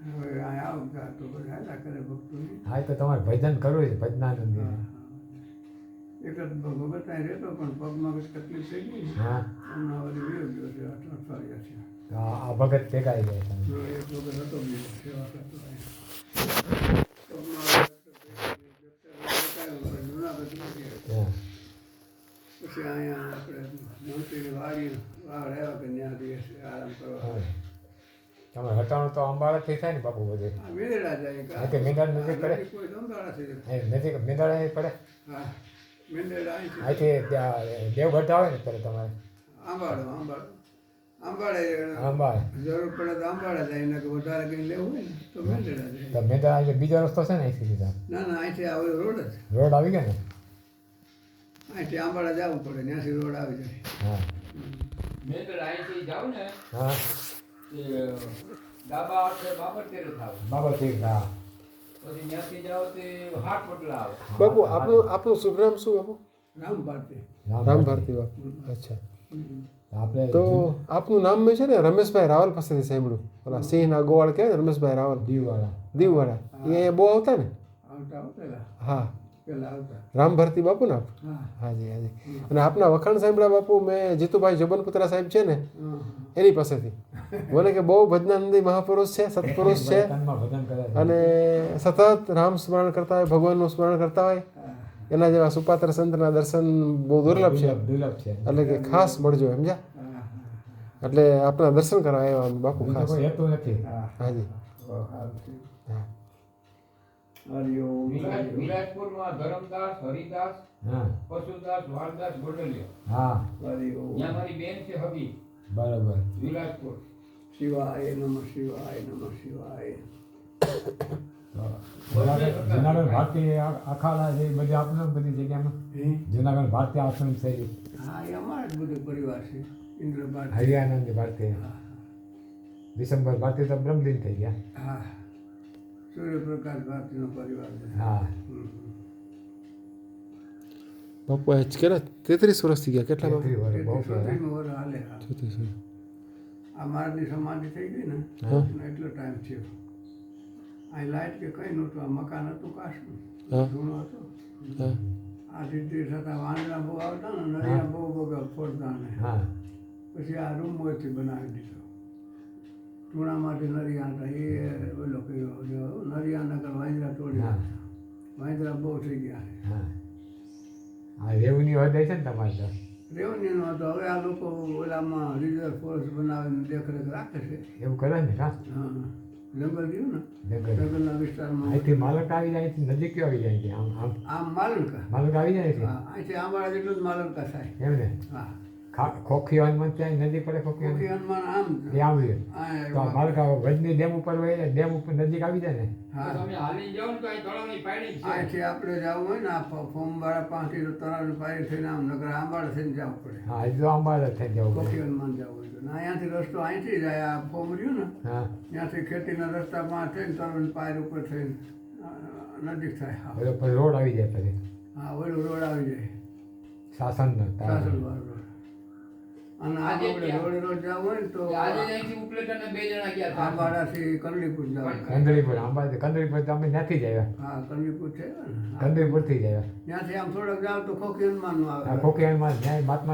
હવે અહીંયા આવતા તો બધા હાલા કરે ભક્તોની. હા એ તો તમારે ભજન કરવું છે ભજનાનંદ. એક જ ભગત અહીં રહેતો પણ પગમાં કંઈક તકલીફ થઈ ગઈ ને હા હમણાં વળી વિયો ગયો છે અઠવાડિયા છે. તો આ ભગત ભેગાઈ જાય તમે. જો એક વખત હતો બી સેવા કરતો અહીંયા. પગમાં જૂનાગઢ મૂકી હા પછી અહીંયા આપણે મંત્રીની વાડી વાડ આવ્યા કે ત્યાં દિવસે આરામ કરવા. હા. તમારે હટાણું તો અંબાલાથી થાય ને બાપુ બધે. આ મેંદડા જાય હા તે મેંદાડ નજીક પડે. કોઈ અમદાવાદ છે. નજીક મેંદાડ અહીં પડે. હા મેંદડા અહીંથી અહીંથી ત્યાં દેવગઢ આવે ને ત્યારે તમારે આંબાડો આંબાડો આંબાડે અંબાળ. જરૂર પડે તો આંબાડા જાય ને વધારે કંઈ લેવું હોય ને તો મેંદડા જાય. તો મેંદાડ અહીં બીજો રસ્તો છે ને અહીંથી સીધા ના ના અહીંથી આવે રોડ જ રોડ આવી ગયા ને. અહીંથી આંબાડા જવું પડે ત્યાંથી રોડ આવી જાય. હા મેંદડા અહીંથી જાવ ને હા તે ડાબા હાથે બાબર તેરે થાવ બાબા ઠીક હા. પછી ત્યાંથી જાઓ તે હાટ પટલા આવે. બાપુ આપણું શુભ નામ શું બાપુ? રામ ભારતી. રામ ભારતી બાપુ. અચ્છા આપણે તો આપનું નામ મેં છે ને રમેશભાઈ રાવલ પાસેથી સાંભળ્યું. ઓલા સિંહના ગોવાળ કહેવાય ને રમેશભાઈ રાવલ દીવવાળા. દીવવાળા એ અહીંયા બહુ આવતા ને. આવતા પેલા હા પેલા આવતા. રામ ભારતી બાપુ ને આપ. હા હાજી હાજી. અને આપના વખાણ સાંભળ્યા બાપુ મેં જીતુભાઈ જબનપુત્રા સાહેબ છે ને હા એની પાસેથી બોલે કે બહુ ભજનાનંદી મહાપુરુષ છે, સત્પુરુષ છે તનમાં ભજન કરે છે. અને સતત રામ સ્મરણ કરતા હોય, ભગવાનનું સ્મરણ કરતા હોય. એના જેવા સુપાત્ર સંતના દર્શન બહુ દુર્લભ છે. દુર્લભ છે. એટલે કે ખાસ મળજો સમજ્યા. હા એટલે આપણા દર્શન કરવા આવ્યા અમે બાપુ બીજું ખાસ. કોઈ હેતુ નથી. હા હાજી હા હરિઓમ વિરાજપુરમાં ધરમદાસ હરિદાસ હા પશુદાસ વાલદાસ ગોડલિયો હા હરિઓમ ત્યાં મારી બેન છે હબી બરાબર. વિરાજપુર. શિવાય નમઃ શિવાય નમઃ શિવાય. જુનાગઢ ભારતીય અખાડા છે એ બધી આપણે બધી જગ્યામાં હે જુનાગઢ ભારતીય આશ્રમ છે એ હા એ અમારા જ બધો પરિવાર છે. ઇન્દ્ર ભારતી. હરિયાનંદ ભારતીય ડિસેમ્બર ભારતીય તો બ્રહ્મદિન થઈ ગયા. હા સૂર્યપ્રકાશ ભારતીનો પરિવાર છે. હા બાપુ આજ કેટલા 33 વર્ષથી ગયા કેટલા બાપુ? 33 વર્ષ બહુ કહેવાય. ચોત્રીસમું વર્ષ હાલે હા. 34 વર્ષ. આ મારની સમાધિ થઈ ગઈ ને હા. એનો એટલો ટાઈમ થયો. અહીં લાઇટ કે કંઈ નહોતું. આ મકાન હતું કાચનું હા. જૂનું હતું. હા આ રીતે છતાં વાંદરા બહુ આવતા ને નરિયા બહુ બગા ફોડતા ને હા પછી આ રૂમ મોયથી બનાવી દીધો. ટૂણામાંથી નરિયા હતા એ ઓલો કર્યો જો નરિયાનગર વાંદરા તોડી હા. વાંદરા બહુ થઈ ગયા છે. હા આ રેવન્યુ વધે છે ને તમારે તો. રેવન્યુનો હતો હવે આ લોકો ઓલામાં રિઝર્વ ફોર્સ બનાવીને દેખરેખ રાખે છે. એવું કરે ને કા હા જંગલ રહ્યું ને જંગલ જંગલના વિસ્તારમાં અહીંથી માલક આવી જાય અહીંથી નજીક કયો આવી જાય છે આમ આમ આમ માલણકા માલક આવી જાય છે હા અહીંથી આંબાળા જેટલું જ માલણકા થાય. એમ ને હા ખોખી હનુમાન ત્યાં નજીક પડે ખોખી કોકી હનુમાન આમ એ આવ્યું આ તો આ માલકા વજની ડેમ ઉપર હોય ને ડેમ ઉપર નજીક આવી જાય ને હા તમે હાલી જાઓ ને તો અહીં તળાવની પાડી જ છે. અહીંથી આપણે જવું હોય ને આ ફોર્મવાળા પાંચથી તો તળાવની પારી થઈને આમ નગર આંબાળા થઈને જવું પડે. હા હજી તો અંબાલા થઈ જવું પડે. કોકી હનુમાન જવું હોય તો ને અહીંયાથી રસ્તો અહીંથી જાય આ ફોર્મ રહ્યું ને હા ત્યાંથી ખેતીના રસ્તામાં થઈને તળાવની પાયર ઉપર થઈને નજીક થાય. હા બધો પછી રોડ આવી જાય પછી હા ઓલું રોડ આવી જાય શાસનનો સાસણવાળો રોડ. અને આ આજે આપણે ક્યાં? રોડ રોડ જવું હોય ને તો આજે જ અહીંથી ઉપલેટાના 2 જણા ગયા હતા. આંબાડાથી કંડલીપુર જવું. કંદરીપુર અંબાજી કંદરીપુર તો અમે ત્યાંથી જ આવ્યા. હા કંડલીપુર છે ને કંદરીપુરથી જ આવ્યા. ત્યાંથી આમ થોડોક જાવ તો ખોખી હનુમાનનું આ આવે. ખોખી હનુમાન ન્યાય મહાત્મા